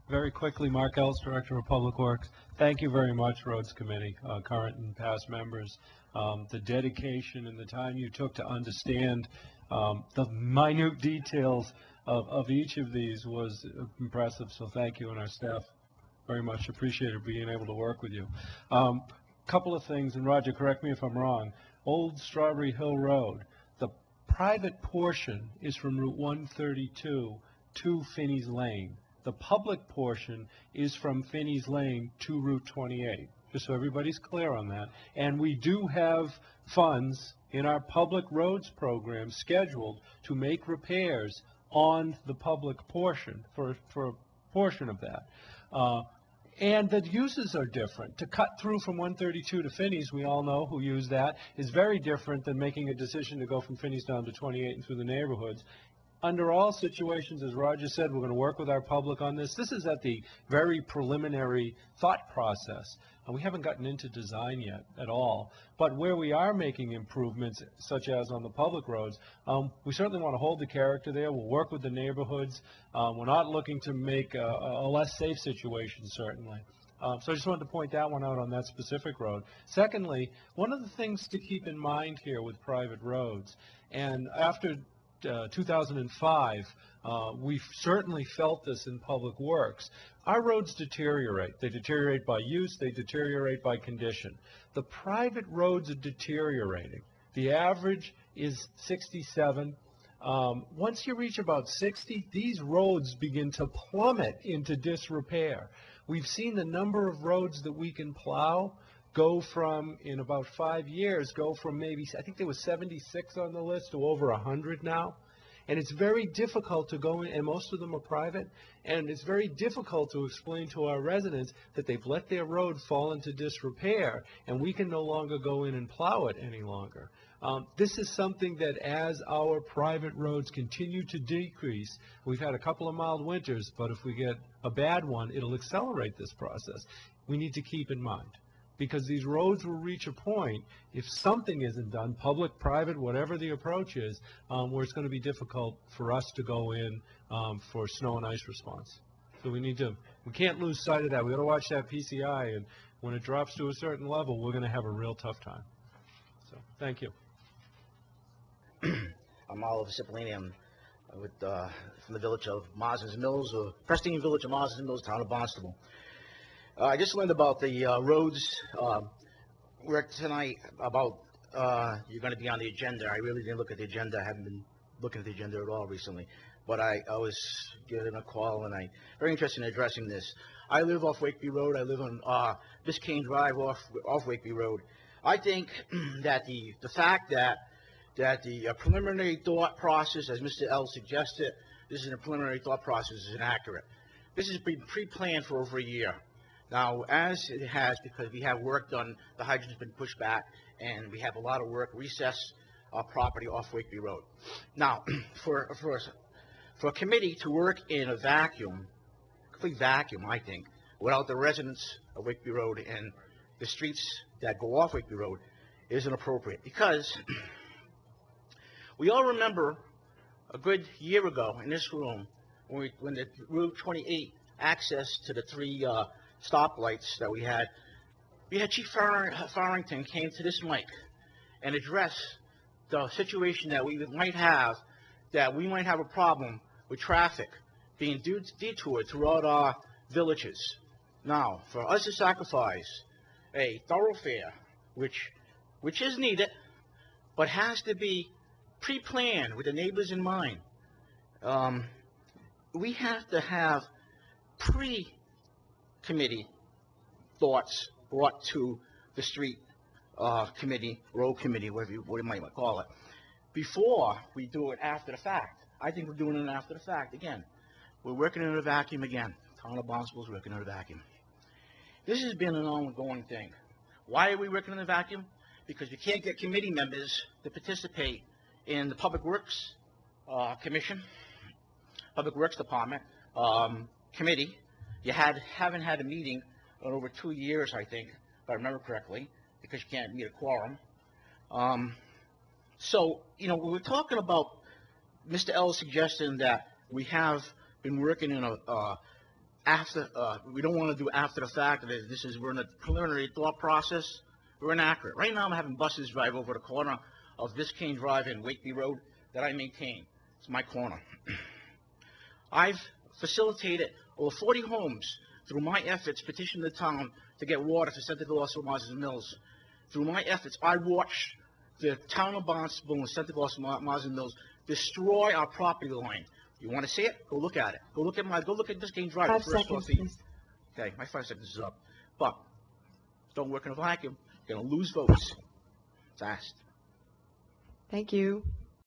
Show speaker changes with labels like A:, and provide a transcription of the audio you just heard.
A: Very quickly, Mark Ellis, Director of Public Works. Thank you very much, Roads Committee, current and past members. The dedication and the time you took to understand the minute details of each of these was impressive, so thank you, and our staff very much appreciated being able to work with you. Couple of things, and Roger, correct me if I'm wrong. Old Strawberry Hill Road, the private portion is from Route 132 to Finney's Lane. The public portion is from Finney's Lane to Route 28, just so everybody's clear on that. And we do have funds in our public roads program scheduled to make repairs on the public portion for a portion of that. And the uses are different. To cut through from 132 to Finney's, we all know who use that, is very different than making a decision to go from Finney's down to 28 and through the neighborhoods. Under all situations, as Roger said, we're going to work with our public on this. This is at the very preliminary thought process, and we haven't gotten into design yet at all. But where we are making improvements, such as on the public roads, we certainly want to hold the character there. We'll work with the neighborhoods. We're not looking to make a less safe situation, certainly. So I just wanted to point that one out on that specific road. Secondly, one of the things to keep in mind here with private roads, and after 2005, we've certainly felt this in public works. Our roads deteriorate. They deteriorate by use. They deteriorate by condition. The private roads are deteriorating. The average is 67. Once you reach about 60, these roads begin to plummet into disrepair. We've seen the number of roads that we can plow go from, in about 5 years, go from maybe, I think there was 76 on the list to over 100 now. And it's very difficult to go in, and most of them are private, and it's very difficult to explain to our residents that they've let their road fall into disrepair, and we can no longer go in and plow it any longer. This is something that as our private roads continue to decrease, we've had a couple of mild winters, but if we get a bad one, it'll accelerate this process. We need to keep in mind, because these roads will reach a point, if something isn't done, public, private, whatever the approach is, where it's going to be difficult for us to go in for snow and ice response. So we can't lose sight of that. We've got to watch that PCI, and when it drops to a certain level, we're going to have a real tough time. So thank you.
B: I'm Oliver Cippoline. I'm from the village of Marsden's Mills, or Preston Village of Marsden's Mills, town of Barnstable. I just learned about the roads work tonight, about you're going to be on the agenda. I really didn't look at the agenda. I haven't been looking at the agenda at all recently. But I was getting a call, and I'm very interested in addressing this. I live off Wakeby Road. I live on Biscayne Drive off Wakeby Road. I think that the fact that the preliminary thought process, as Mr. L suggested, this is a preliminary thought process, is inaccurate. This has been pre-planned for over a year. Now, as it has, because we have work done, the hydrant's been pushed back, and we have a lot of work, recess property off Wakeby Road. Now, for a committee to work in a vacuum, complete vacuum, I think, without the residents of Wakeby Road and the streets that go off Wakeby Road, isn't appropriate. Because we all remember a good year ago in this room, when the Route 28 access to the three stoplights that we had Chief Farrington came to this mic and addressed the situation that we might have a problem with traffic being detoured throughout our villages. Now, for us to sacrifice a thoroughfare, which is needed, but has to be pre-planned with the neighbors in mind, we have to have pre-committee thoughts brought to the street committee, road committee, whatever you might call it, before we do it after the fact. I think we're doing it after the fact. Again, we're working in a vacuum again. Town of Barnstable is working in a vacuum. This has been an ongoing thing. Why are we working in a vacuum? Because we can't get committee members to participate in the Public Works Commission, Public Works Department committee. You haven't had a meeting in over 2 years, I think, if I remember correctly, because you can't meet a quorum. So, we're talking about Mr. L's suggestion that we have been working in we don't want to do after the fact. We're in a preliminary thought process. We're inaccurate. Right now, I'm having buses drive over the corner of Biscayne Drive and Wakeby Road that I maintain. It's my corner. I've facilitated over 40 homes through my efforts, petitioned the town to get water for Centerville, also Mars Mills. Through my efforts, I watched the town of Barnstable and Centerville, also Mars Mills destroy our property line. You want to see it? Go look at it. Go look at Biscayne Drive.
C: 5
B: the first 12
C: seconds,
B: feet.
C: please.
B: Okay, my 5 seconds is up. But don't work in a vacuum. You're going to lose votes. Fast.
C: Thank you.